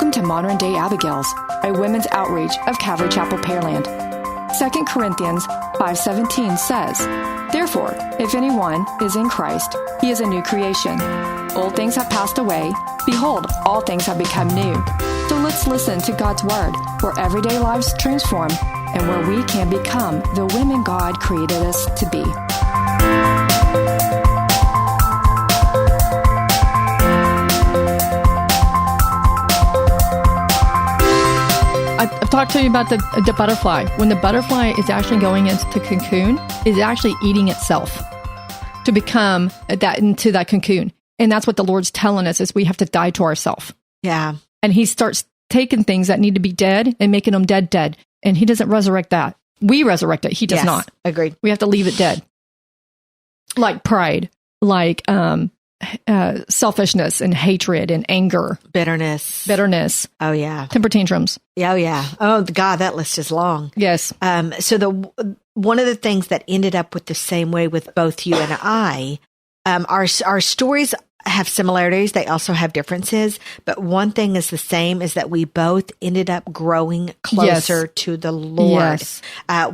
Welcome to Modern Day Abigails, a women's outreach of Calvary Chapel, Pearland. 2 Corinthians 5:17 says, "Therefore, if anyone is in Christ, he is a new creation. Old things have passed away. Behold, all things have become new." So let's listen to God's Word, where everyday lives transform and where we can become the women God created us to be. I've talked to you about the butterfly. When the butterfly is actually going into the cocoon, it's actually eating itself to become into that cocoon. And that's what the Lord's telling us, is we have to die to ourselves. Yeah. And he starts taking things that need to be dead and making them dead. And he doesn't resurrect that. We resurrect it. He does not. Agreed. We have to leave it dead. Like pride, like selfishness and hatred and anger. Bitterness. Oh, yeah. Temper tantrums. Oh, yeah. Oh, God, that list is long. Yes. So one of the things that ended up with the same way with both you and I, our stories have similarities. They also have differences. But one thing is the same, is that we both ended up growing closer to the Lord. Yes.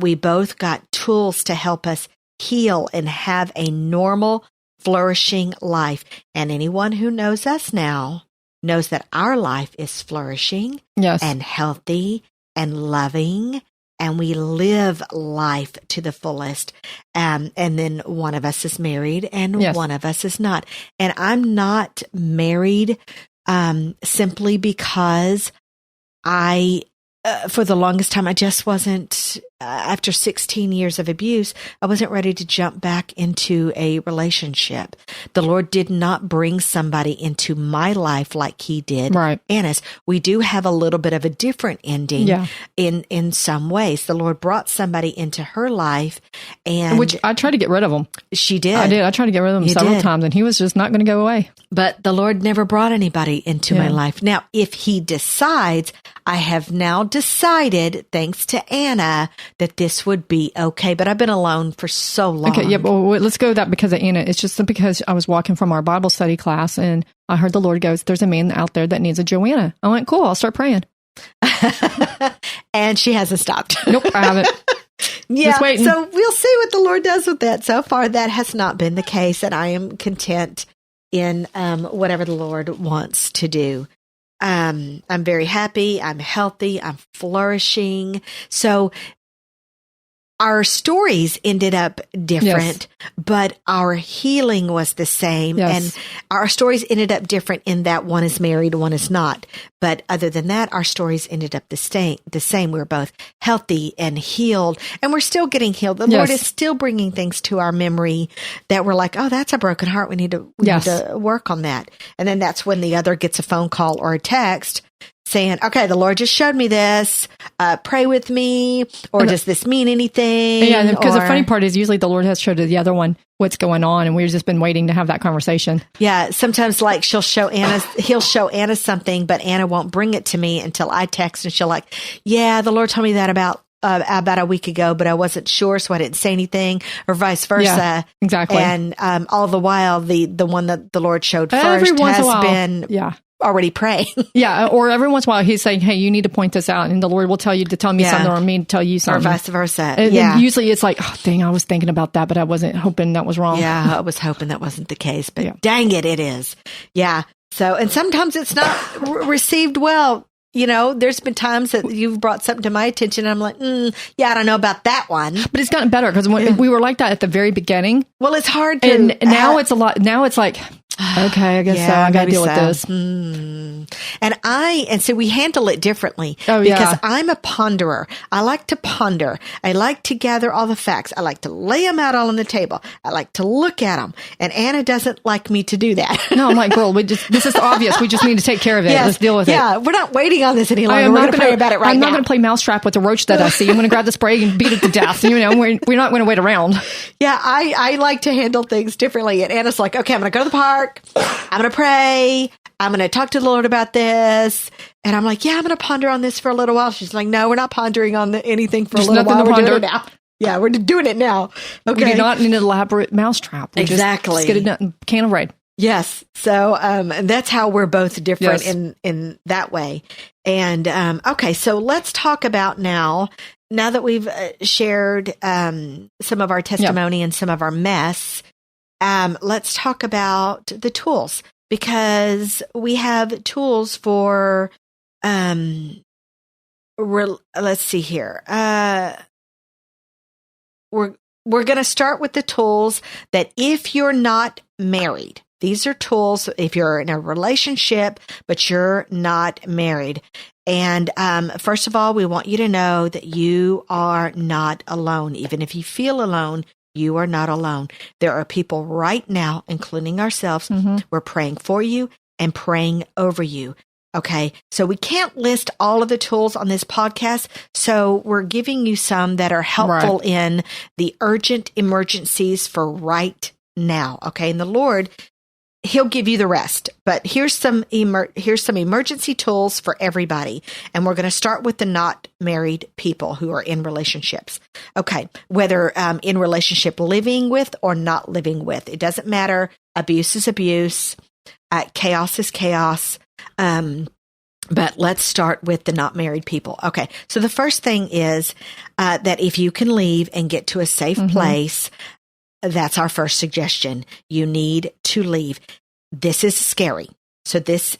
We both got tools to help us heal and have a normal, flourishing life. And anyone who knows us now knows that our life is flourishing and healthy and loving, and we live life to the fullest. And then one of us is married and one of us is not. And I'm not married simply because for the longest time, I just wasn't, after 16 years of abuse, I wasn't ready to jump back into a relationship. The Lord did not bring somebody into my life like he did Anna's. We do have a little bit of a different ending in some ways. The Lord brought somebody into her life, and which I tried to get rid of him. She did. I did. I tried to get rid of him several times, and he was just not going to go away. But the Lord never brought anybody into my life. Now, if he decides, I have now decided, thanks to Anna, that this would be okay. But I've been alone for so long. Okay, yeah, well, let's go with that because of Anna. It's just because I was walking from our Bible study class, and I heard the Lord goes, "There's a man out there that needs a Joanna." I went, "Cool, I'll start praying." And she hasn't stopped. Nope, I haven't. Yeah, so we'll see what the Lord does with that. So far, that has not been the case, and I am content in whatever the Lord wants to do. I'm very happy. I'm healthy. I'm flourishing. So our stories ended up different, but our healing was the same. And our stories ended up different in that one is married, one is not. But other than that, our stories ended up the same. We were both healthy and healed, and we're still getting healed. The Lord is still bringing things to our memory that we're like, oh, that's a broken heart. We need to work on that. And then that's when the other gets a phone call or a text saying, okay, the Lord just showed me this, pray with me, or does this mean anything? Yeah, because the funny part is usually the Lord has showed the other one what's going on, and we've just been waiting to have that conversation. Yeah, sometimes like he'll show Anna something, but Anna won't bring it to me until I text, and she'll like, yeah, the Lord told me that about a week ago, but I wasn't sure, so I didn't say anything, or vice versa. Yeah, exactly. And all the while, the one that the Lord showed first has been already praying. Yeah, or every once in a while he's saying, hey, you need to point this out, and the Lord will tell you to tell me something, or me to tell you something. Or vice versa. And usually it's like, oh, dang, I was thinking about that, but I wasn't hoping that was wrong. Yeah, I was hoping that wasn't the case, but dang it is. Yeah. So, and sometimes it's not received well. You know, there's been times that you've brought something to my attention, and I'm like, I don't know about that one. But it's gotten better, because we were like that at the very beginning. Well, it's hard to... And now it's a lot... Now it's like... Okay, I guess so. I got to deal with this. And so we handle it differently because I'm a ponderer. I like to ponder. I like to gather all the facts. I like to lay them out all on the table. I like to look at them. And Anna doesn't like me to do that. No, I'm like, girl, this is obvious. We just need to take care of it. Let's deal with it. Yeah, we're not waiting on this any longer. We're going to pray about it right now. I'm not going to play mousetrap with a roach that I see. I'm going to grab the spray and beat it to death. You know, we're not going to wait around. Yeah, I like to handle things differently. And Anna's like, okay, I'm going to go to the park. I'm going to pray. I'm going to talk to the Lord about this. And I'm like, I'm going to ponder on this for a little while. She's like, no, we're not pondering on anything for a little while. We're doing it now. Yeah, we're doing it now. Okay. We do not need an elaborate mousetrap. Just get it done. Can of raid. Yes. So and that's how we're both different in that way. And okay, so let's talk about now that we've shared some of our testimony and some of our mess, let's talk about the tools, because we have tools for let's see here. We're going to start with the tools that if you're not married, these are tools if you're in a relationship, but you're not married. And first of all, we want you to know that you are not alone. Even if you feel alone, you are not alone. There are people right now, including ourselves, we're praying for you and praying over you. Okay, so we can't list all of the tools on this podcast, so we're giving you some that are helpful in the urgent emergencies for right now. Okay, and the Lord, He'll give you the rest. But here's some emergency tools for everybody, and we're going to start with the not married people who are in relationships. Okay, whether in relationship living with or not living with, it doesn't matter. Abuse is abuse. Chaos is chaos. But let's start with the not married people. Okay. So the first thing is that if you can leave and get to a safe place, that's our first suggestion. You need to leave. This is scary. So this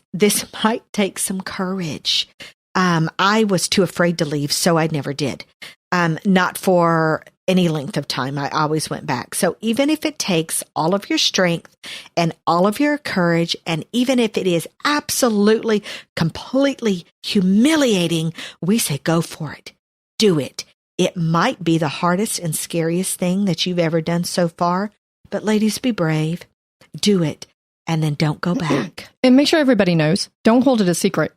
might take some courage. I was too afraid to leave, so I never did. Not for any length of time. I always went back. So even if it takes all of your strength and all of your courage, and even if it is absolutely, completely humiliating, we say, go for it. Do it. It might be the hardest and scariest thing that you've ever done so far, but ladies, be brave. Do it. And then don't go back. And make sure everybody knows. Don't hold it a secret.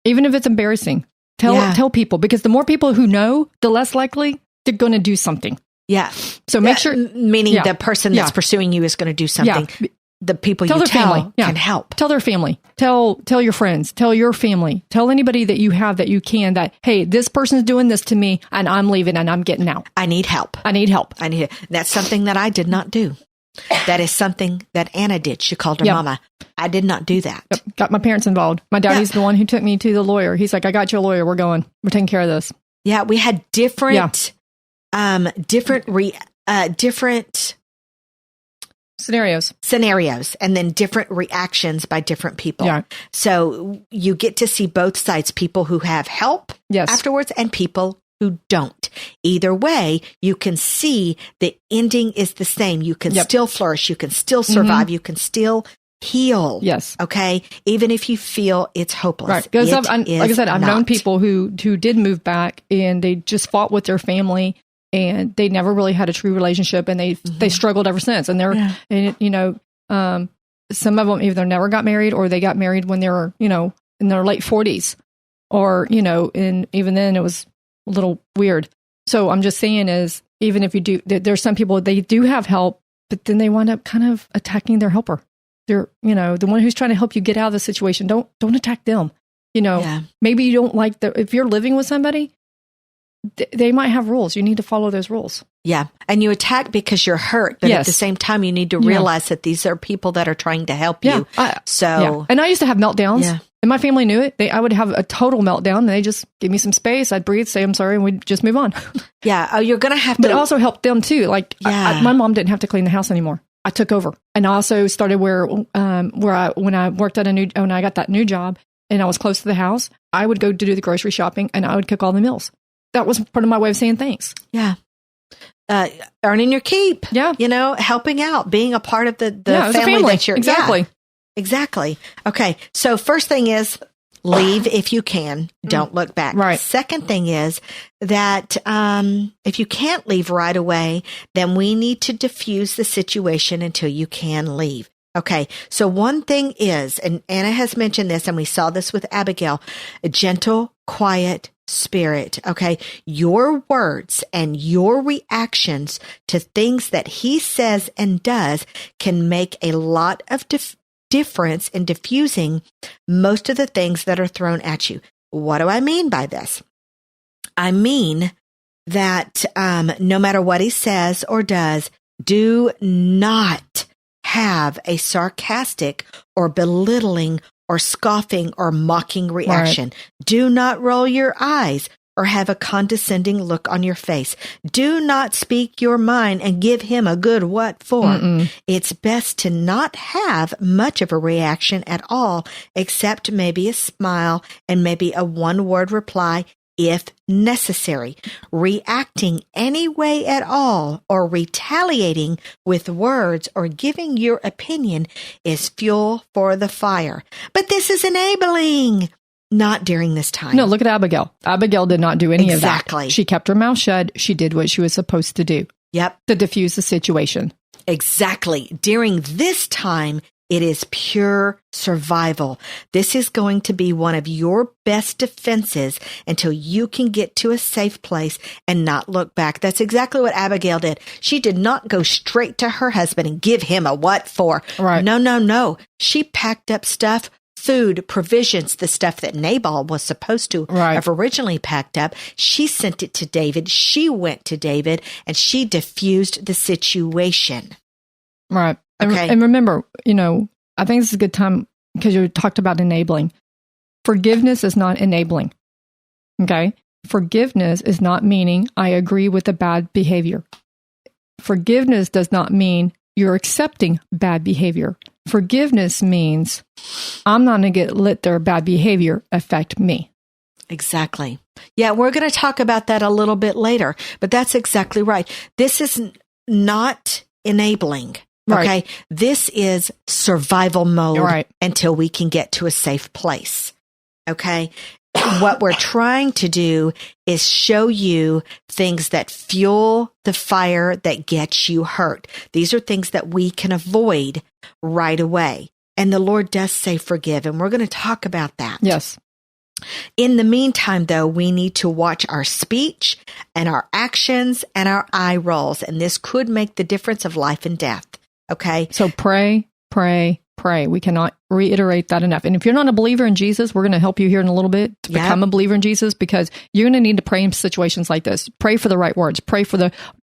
Even if it's embarrassing. Tell people, because the more people who know, the less likely they're going to do something. Yeah. So make sure. Meaning the person that's pursuing you is going to do something. Yeah. The people you tell can help. Tell their family. Tell your friends. Tell your family. Tell anybody that you have that you can that, hey, this person's doing this to me and I'm leaving and I'm getting out. I need help. That's something that I did not do. That is something that Anna did. She called her mama. I did not do that. Yep. Got my parents involved. My daddy's the one who took me to the lawyer. He's like, I got you a lawyer. We're going. We're taking care of this. Yeah, we had different scenarios, and then different reactions by different people. Yeah. So you get to see both sides, people who have help afterwards and people who don't. Either way, you can see the ending is the same. You can still flourish. You can still survive. You can still heal. Yes. Okay. Even if you feel it's hopeless. Right. Because like I said, I've known people who did move back and they just fought with their family and they never really had a true relationship and they struggled ever since. And some of them either never got married or they got married when they were, in their late 40s or, and even then it was a little weird. So I'm just saying is, even if you do, there's some people, they do have help, but then they wind up kind of attacking their helper. They're, the one who's trying to help you get out of the situation. Don't attack them. Maybe you don't like if you're living with somebody, they might have rules. You need to follow those rules. Yeah. And you attack because you're hurt, but at the same time, you need to realize that these are people that are trying to help you. And I used to have meltdowns. Yeah. And my family knew it. I would have a total meltdown. And they just give me some space. I'd breathe, say I'm sorry, and we'd just move on. Yeah. Oh, you're going to have to. But it also helped them too. Like my mom didn't have to clean the house anymore. I took over. And I also started when I worked at when I got that new job and I was close to the house, I would go to do the grocery shopping and I would cook all the meals. That was part of my way of saying thanks. Yeah. Earning your keep. Yeah. Helping out, being a part of the family that you're. Exactly. Yeah. Exactly. Okay. So first thing is leave if you can. Don't look back. Right. Second thing is that if you can't leave right away, then we need to diffuse the situation until you can leave. Okay. So one thing is, and Anna has mentioned this, and we saw this with Abigail, a gentle, quiet spirit. Okay. Your words and your reactions to things that he says and does can make a lot of difference in diffusing most of the things that are thrown at you. What do I mean by this? I mean that no matter what he says or does, do not have a sarcastic or belittling or scoffing or mocking reaction. Right. Do not roll your eyes or have a condescending look on your face. Do not speak your mind and give him a good what for. It's best to not have much of a reaction at all, except maybe a smile and maybe a one-word reply if necessary. Reacting any way at all or retaliating with words or giving your opinion is fuel for the fire. But this is enabling. Not during this time. No, look at Abigail. Abigail did not do any of that. Exactly. She kept her mouth shut. She did what she was supposed to do. Yep. To diffuse the situation. Exactly. During this time, it is pure survival. This is going to be one of your best defenses until you can get to a safe place and not look back. That's exactly what Abigail did. She did not go straight to her husband and give him a what for. Right. No. She packed up stuff, food, provisions, the stuff that Nabal was supposed to have originally packed up. She sent it to David. She went to David and she diffused the situation. Right. Okay. And remember, I think this is a good time because you talked about enabling. Forgiveness is not enabling. Okay. Forgiveness is not meaning I agree with the bad behavior. Forgiveness does not mean you're accepting bad behavior. Forgiveness means I'm not going to let their bad behavior affect me. Exactly. Yeah, we're going to talk about that a little bit later, but that's exactly right. This is not enabling. Okay. Right. This is survival mode right. until we can get to a safe place. Okay. What we're trying to do is show you things that fuel the fire that gets you hurt. These are things that we can avoid right away. And the Lord does say forgive, and we're going to talk about that. Yes. In the meantime, though, we need to watch our speech and our actions and our eye rolls, and this could make the difference of life and death. Okay? So pray. We cannot reiterate that enough. And if you're not a believer in Jesus, we're going to help you here in a little bit to become a believer in Jesus, because you're going to need to pray in situations like this. Pray for the right words. Pray for the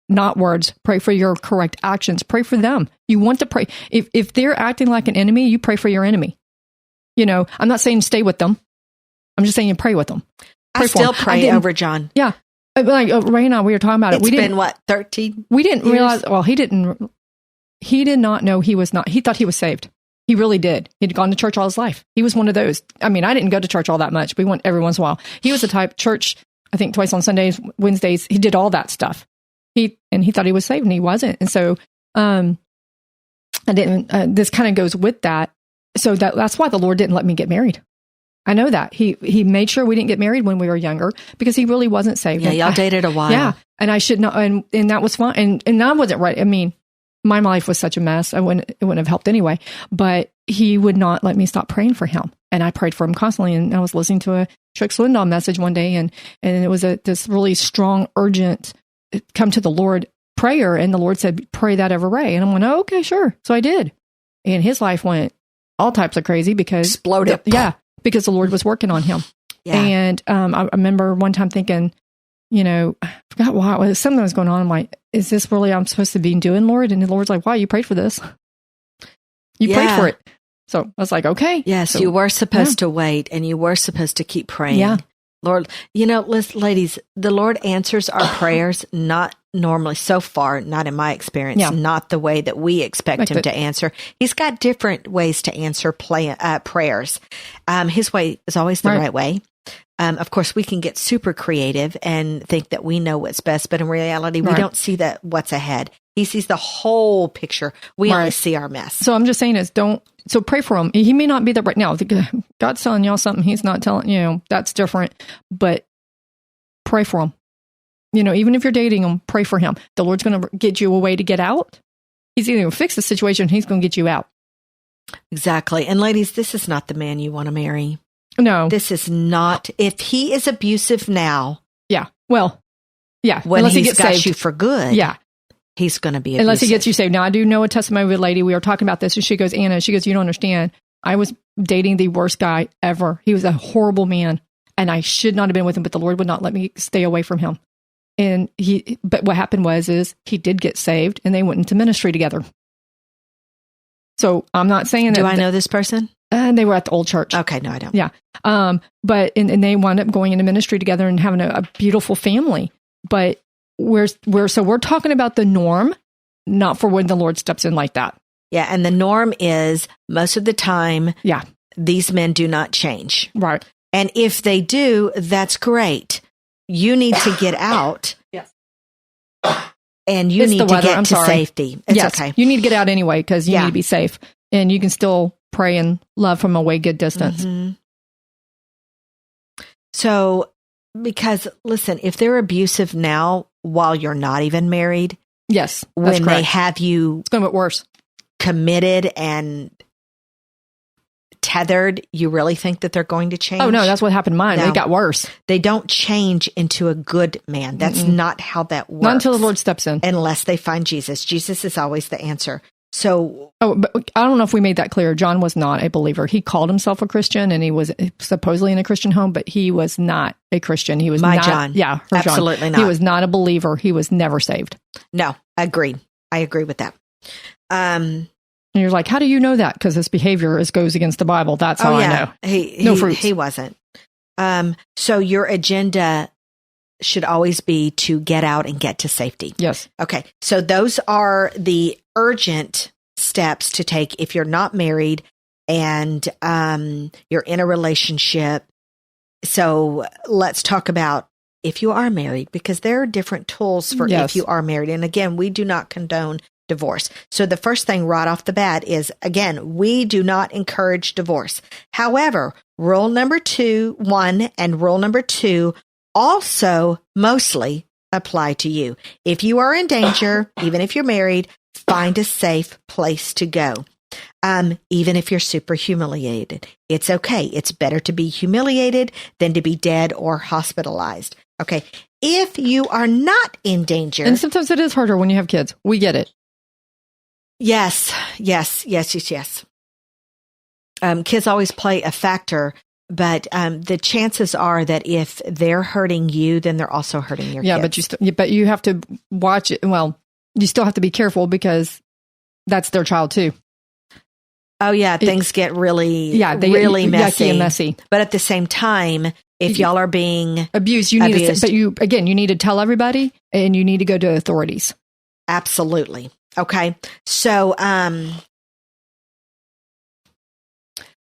not words. Pray for your correct actions. Pray for them. You want to pray. If they're acting like an enemy, you pray for your enemy. I'm not saying stay with them. I'm just saying you pray with them. I still pray over John. Yeah. Like Ray and I, we were talking about it. It's been 13 We didn't years? realize, well, he did not know he was not. He thought he was saved. He really did. He'd gone to church all his life. He was one of those. I mean, I didn't go to church all that much. We went every once in a while. He was the type, church, I think twice on Sundays, Wednesdays. He did all that stuff. He thought he was saved, and he wasn't. And so, this kind of goes with that. So that's why the Lord didn't let me get married. I know that. He made sure we didn't get married when we were younger because he really wasn't saved. Yeah, y'all dated a while. Yeah. And I should not, and that was fine. And I wasn't right. I mean, my life was such a mess. It wouldn't have helped anyway, but he would not let me stop praying for him. And I prayed for him constantly. And I was listening to a Trick Swindoll message one day, and it was this really strong, urgent, come to the Lord prayer. And the Lord said, pray that over Ray. And I'm going, oh, okay, sure. So I did. And his life went all types of crazy because exploded. Because the Lord was working on him. Yeah. And I remember one time thinking, I forgot why it was, something was going on. I'm like, is this really I'm supposed to be doing, Lord? And the Lord's like, wow, you prayed for this. You prayed for it. So I was like, okay. Yes, so, you were supposed to wait, and you were supposed to keep praying. Yeah. Lord, ladies, the Lord answers our prayers, not normally, so far, not in my experience, not the way that we expect him to answer. He's got different ways to answer prayers. His way is always the right way. Of course, we can get super creative and think that we know what's best, but in reality, we don't see what's ahead. He sees the whole picture. We only see our mess. So I'm just saying so pray for him. He may not be there right now. God's telling y'all something he's not telling, that's different, but pray for him. Even if you're dating him, pray for him. The Lord's going to get you a way to get out. He's either going to fix the situation, he's going to get you out. Exactly. And ladies, this is not the man you want to marry. No. This is not, if he is abusive now. Yeah. Well, yeah. When unless he's he gets got saved. you for good. Yeah. He's going to be abusive. Unless he gets you saved. Now, I do know a testimony of a lady. We were talking about this, and she goes, Anna, you don't understand. I was dating the worst guy ever. He was a horrible man, and I should not have been with him, but the Lord would not let me stay away from him. But what happened is he did get saved, and they went into ministry together. So I'm not saying that. Do I know this person? And they were at the old church. Okay, no, I don't. Yeah. But and they wound up going into ministry together and having a beautiful family. But we're talking about the norm, not for when the Lord steps in like that. Yeah, and the norm is most of the time, these men do not change. Right. And if they do, that's great. You need to get out. Yes. And you need to get to safety. It's okay. You need to get out anyway because you need to be safe. And you can still pray and love from a way good distance. Mm-hmm. So, because listen, if they're abusive now while you're not even married, yes, when they have you, it's going to get worse. Committed and tethered, you really think that they're going to change? Oh no, that's what happened to mine. No. It got worse. They don't change into a good man. That's not how that works. Not until the Lord steps in. Unless they find Jesus. Jesus is always the answer. So, but I don't know if we made that clear. John was not a believer. He called himself a Christian, and he was supposedly in a Christian home, but he was not a Christian. He was not John. Yeah, absolutely John. not. He was not a believer. He was never saved. No, agreed. I agree with that. And you're like, how do you know that? Because his behavior goes against the Bible. That's how I know. No fruits. He wasn't. So your agenda should always be to get out and get to safety. Yes. Okay. So those are the urgent steps to take if you're not married and you're in a relationship. So let's talk about if you are married, because there are different tools for if you are married. And again, we do not condone divorce. So the first thing right off the bat is, again, we do not encourage divorce. However, rule number 1 and rule number 2 also mostly apply to you. If you are in danger, even if you're married, find a safe place to go. Even if you're super humiliated, it's okay. It's better to be humiliated than to be dead or hospitalized. Okay. If you are not in danger. And sometimes it is harder when you have kids. We get it. Yes. Kids always play a factor, but the chances are that if they're hurting you, then they're also hurting your kids. But you have to watch it. Well, you still have to be careful because that's their child too. Oh yeah, things get really messy. Yucky and messy. But at the same time, if y'all are being abused, you need to, but you need to tell everybody, and you need to go to authorities. Absolutely. Okay. So,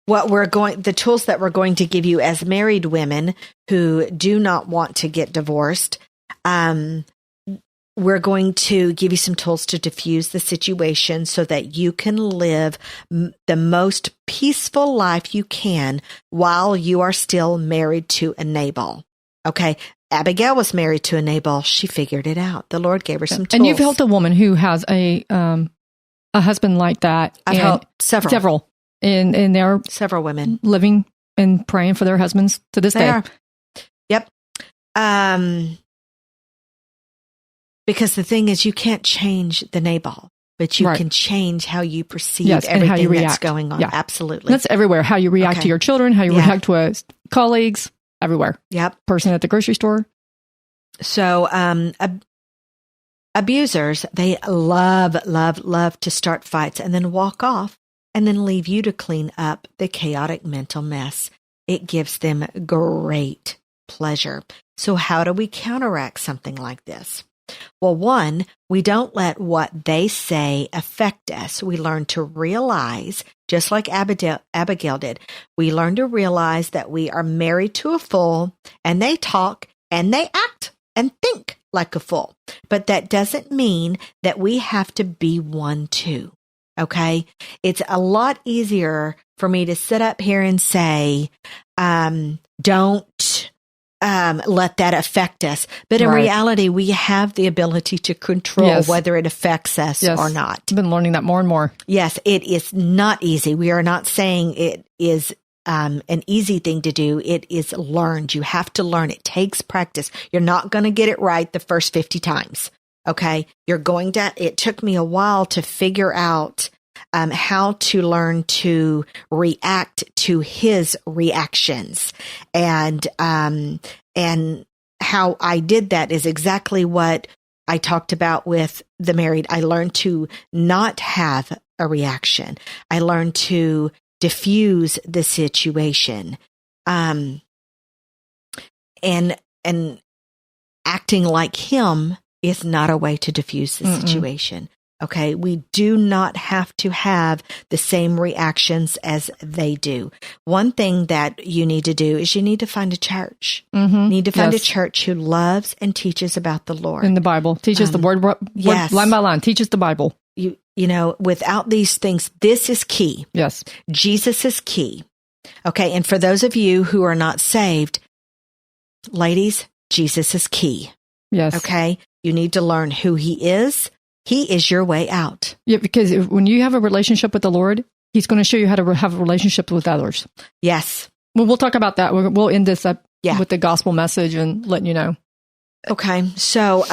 the tools that we're going to give you as married women who do not want to get divorced, we're going to give you some tools to diffuse the situation so that you can live the most peaceful life you can while you are still married to a Nabal. Okay. Abigail was married to a Nabal. She figured it out. The Lord gave her some tools. And you've helped a woman who has a husband like that. I've helped several. And there are several women living and praying for their husbands to this day. Yep. Because the thing is, you can't change the Nabal, but you can change how you perceive everything that's going on. Yeah. Absolutely. That's everywhere. How you react to your children, how you react to colleagues, everywhere. Yep. Person at the grocery store. So, abusers, they love to start fights and then walk off and then leave you to clean up the chaotic mental mess. It gives them great pleasure. So how do we counteract something like this? Well, 1, we don't let what they say affect us. We learn to realize, just like Abigail did, we learn to realize that we are married to a fool, and they talk and they act and think like a fool. But that doesn't mean that we have to be one too. Okay? It's a lot easier for me to sit up here and say, don't let that affect us. But in reality, we have the ability to control whether it affects us or not. I've been learning that more and more. Yes, it is not easy. We are not saying it is an easy thing to do. It is learned. You have to learn. It takes practice. You're not going to get it right the first 50 times. Okay? It took me a while to figure out how to learn to react to his reactions. And how I did that is exactly what I talked about with the married. I learned to not have a reaction. I learned to diffuse the situation. And acting like him is not a way to diffuse the situation. Okay. We do not have to have the same reactions as they do. One thing that you need to do is you need to find a church. You need to find a church who loves and teaches about the Lord. In the Bible. Teaches the word line by line. Teaches the Bible. You know, without these things, this is key. Yes. Jesus is key. Okay. And for those of you who are not saved, ladies, Jesus is key. Yes. Okay. You need to learn who he is. He is your way out. Yeah, because when you have a relationship with the Lord, he's going to show you how to have a relationship with others. Yes. Well, we'll talk about that. We'll end this up with the gospel message and letting you know. Okay. So,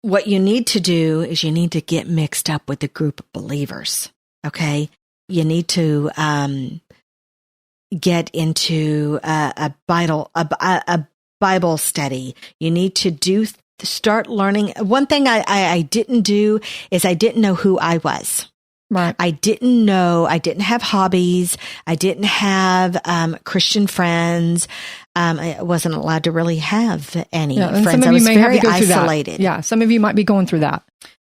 what you need to do is you need to get mixed up with a group of believers. Okay. You need to, get into a Bible study. You need to start learning. One thing I didn't do is I didn't know who I was. Right. I didn't have hobbies. I didn't have Christian friends. I wasn't allowed to really have any friends. I was very isolated. Yeah, some of you might be going through that.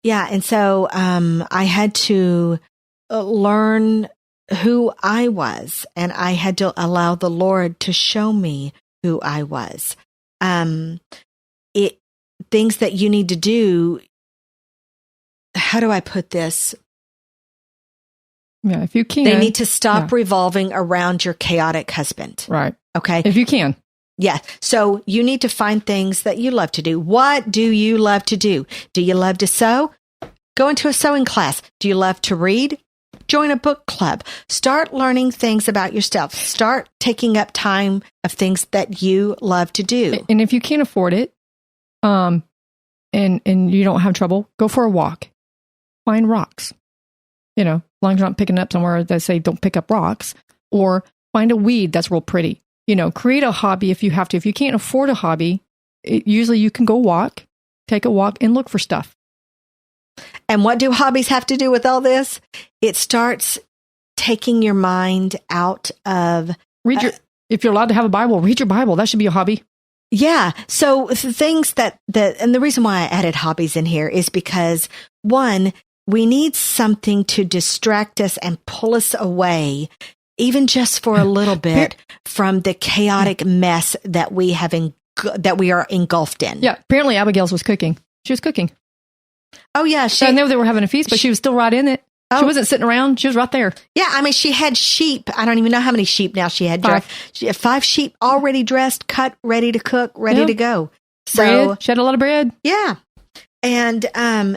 Yeah, and so I had to learn who I was, and I had to allow the Lord to show me who I was. Things that you need to do. How do I put this? Yeah, if you can. They need to stop revolving around your chaotic husband. Right. Okay. If you can. Yeah. So you need to find things that you love to do. What do you love to do? Do you love to sew? Go into a sewing class. Do you love to read? Join a book club. Start learning things about yourself. Start taking up time of things that you love to do. And if you can't afford it, and you don't have trouble, go for a walk. Find rocks. You know, as long as you're not picking up somewhere that say don't pick up rocks, or find a weed that's real pretty. You know, create a hobby if you have to. If you can't afford a hobby, usually you can go take a walk and look for stuff. And what do hobbies have to do with all this? It starts taking your mind out of... if you're allowed to have a Bible, read your Bible. That should be a hobby. Yeah. So things and the reason why I added hobbies in here is because, one, we need something to distract us and pull us away, even just for a little bit, from the chaotic mess that we are engulfed in. Yeah. Apparently Abigail's was cooking. She was cooking. Oh, yeah. I know they were having a feast, but she was still right in it. Oh. She wasn't sitting around. She was right there. Yeah. I mean, she had sheep. I don't even know how many sheep now she had. 5. She had 5 sheep already dressed, cut, ready to cook, ready to go. So bread. She had a lot of bread. Yeah. And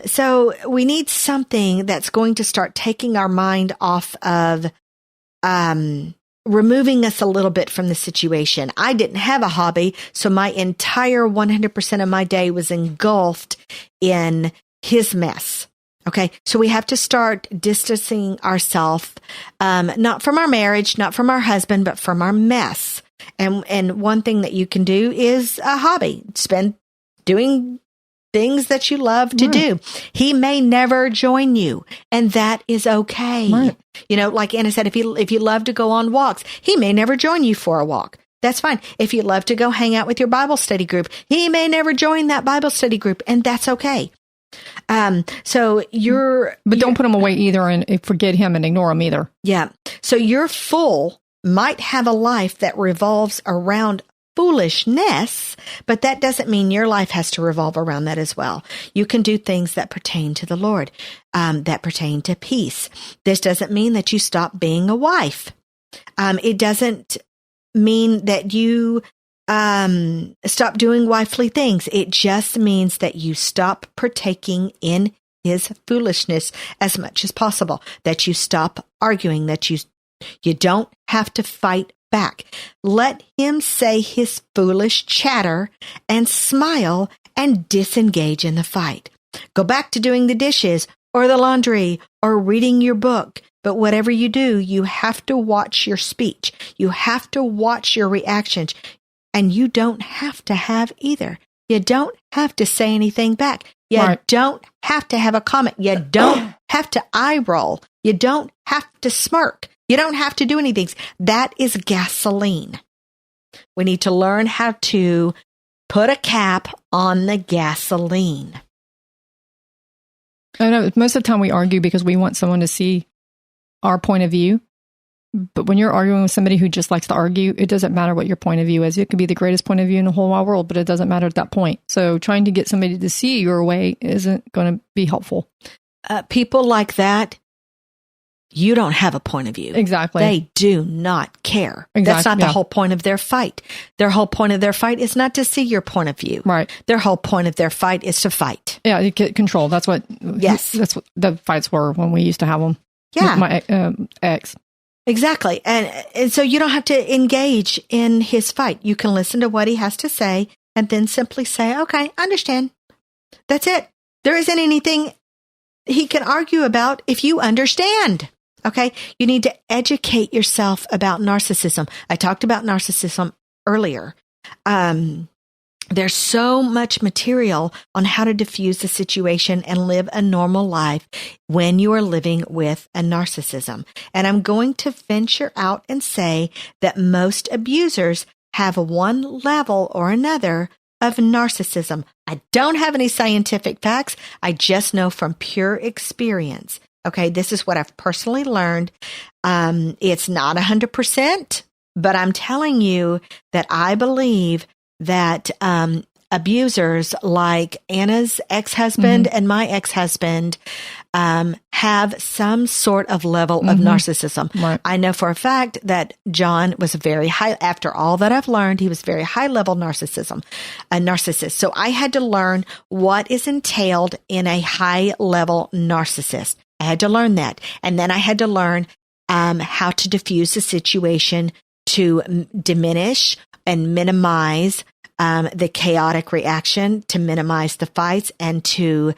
so we need something that's going to start taking our mind off of removing us a little bit from the situation. I didn't have a hobby, so my entire 100% of my day was engulfed in his mess. Okay, so we have to start distancing ourselves, not from our marriage, not from our husband, but from our mess. And one thing that you can do is a hobby. Spend doing things that you love to do. He may never join you, and that is okay. Right. You know, like Anna said, if you love to go on walks, he may never join you for a walk. That's fine. If you love to go hang out with your Bible study group, he may never join that Bible study group, and that's okay. But don't put him away either and forget him and ignore him either. Yeah. So your fool might have a life that revolves around foolishness, but that doesn't mean your life has to revolve around that as well. You can do things that pertain to the Lord, that pertain to peace. This doesn't mean that you stop being a wife. It doesn't mean that you stop doing wifely things. It just means that you stop partaking in his foolishness as much as possible, that you stop arguing, that you don't have to fight back. Let him say his foolish chatter and smile and disengage in the fight. Go back to doing the dishes or the laundry or reading your book. But whatever you do, you have to watch your speech. You have to watch your reactions. And you don't have to have either. You don't have to say anything back. You don't have to have a comment. You don't have to eye roll. You don't have to smirk. You don't have to do anything. That is gasoline. We need to learn how to put a cap on the gasoline. I know most of the time we argue because we want someone to see our point of view. But when you're arguing with somebody who just likes to argue, it doesn't matter what your point of view is. It could be the greatest point of view in the whole wide world, but it doesn't matter at that point. So trying to get somebody to see your way isn't going to be helpful. People like that, you don't have a point of view. Exactly. They do not care. Exactly. That's not the whole point of their fight. Their whole point of their fight is not to see your point of view. Right. Their whole point of their fight is to fight. Yeah, you get control. That's what. Yes. That's what the fights were when we used to have them. Yeah. My ex. Exactly. And so you don't have to engage in his fight. You can listen to what he has to say and then simply say, okay, I understand. That's it. There isn't anything he can argue about if you understand. Okay. You need to educate yourself about narcissism. I talked about narcissism earlier. There's so much material on how to diffuse the situation and live a normal life when you are living with a narcissism. And I'm going to venture out and say that most abusers have one level or another of narcissism. I don't have any scientific facts. I just know from pure experience. Okay, this is what I've personally learned. It's not 100%, but I'm telling you that I believe that abusers like Anna's ex-husband and my ex-husband have some sort of level of narcissism. Right. I know for a fact that John was very high, after all that I've learned, he was very high-level narcissist. So I had to learn what is entailed in a high-level narcissist. I had to learn that. And then I had to learn how to diffuse the situation to diminish and minimize the chaotic reaction, to minimize the fights, and to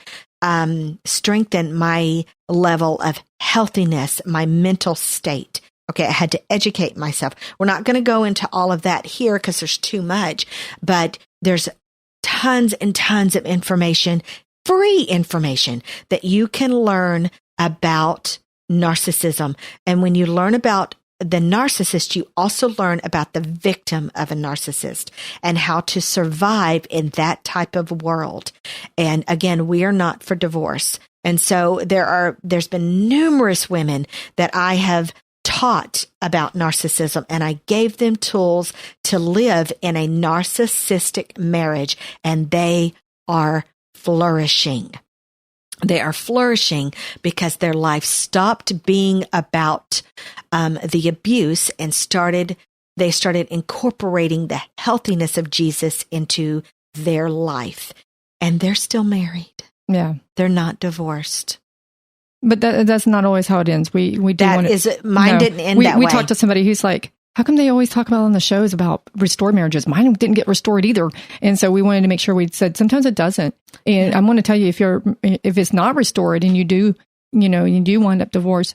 strengthen my level of healthiness, my mental state. Okay, I had to educate myself. We're not going to go into all of that here because there's too much, but there's tons and tons of information, free information that you can learn about narcissism. And when you learn about the narcissist, you also learn about the victim of a narcissist and how to survive in that type of world. And again, we are not for divorce. And so there's been numerous women that I have taught about narcissism, and I gave them tools to live in a narcissistic marriage, and they are flourishing. They are flourishing because their life stopped being about the abuse and they started incorporating the healthiness of Jesus into their life. And they're still married. Yeah. They're not divorced. But that's not always how it ends. Mine didn't end that way. We talked to somebody who's like, how come they always talk about on the shows about restored marriages? Mine didn't get restored either. And so we wanted to make sure we said, sometimes it doesn't. And I'm going to tell you, if it's not restored and you do wind up divorced,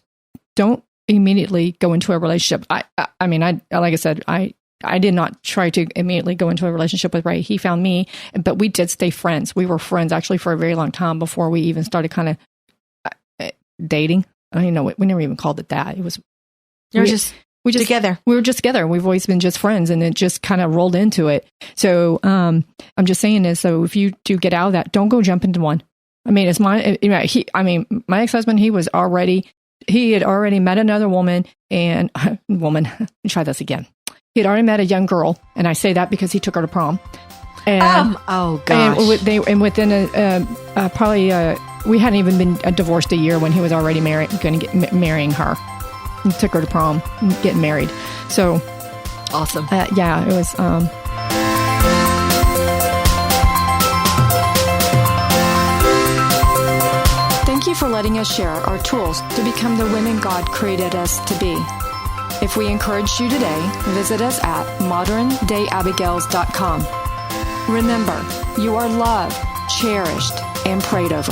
don't immediately go into a relationship. Like I said, I did not try to immediately go into a relationship with Ray. He found me, but we did stay friends. We were friends actually for a very long time before we even started kind of dating. I don't know. We never even called it that. It was, we were just together. We've always been just friends, and it just kind of rolled into it. So I'm just saying this. So if you do get out of that, don't go jump into one. I mean, it's my ex-husband, he had already met another woman try this again. He had already met a young girl. And I say that because he took her to prom. And, oh gosh. And within we hadn't even been divorced a year when he was already going to get marrying her. He took her to prom and getting married. So awesome. Yeah, it was, Thank you for letting us share our tools to become the women God created us to be. If we encouraged you today, visit us at moderndayabigails.com. Remember, you are loved, cherished, and prayed over.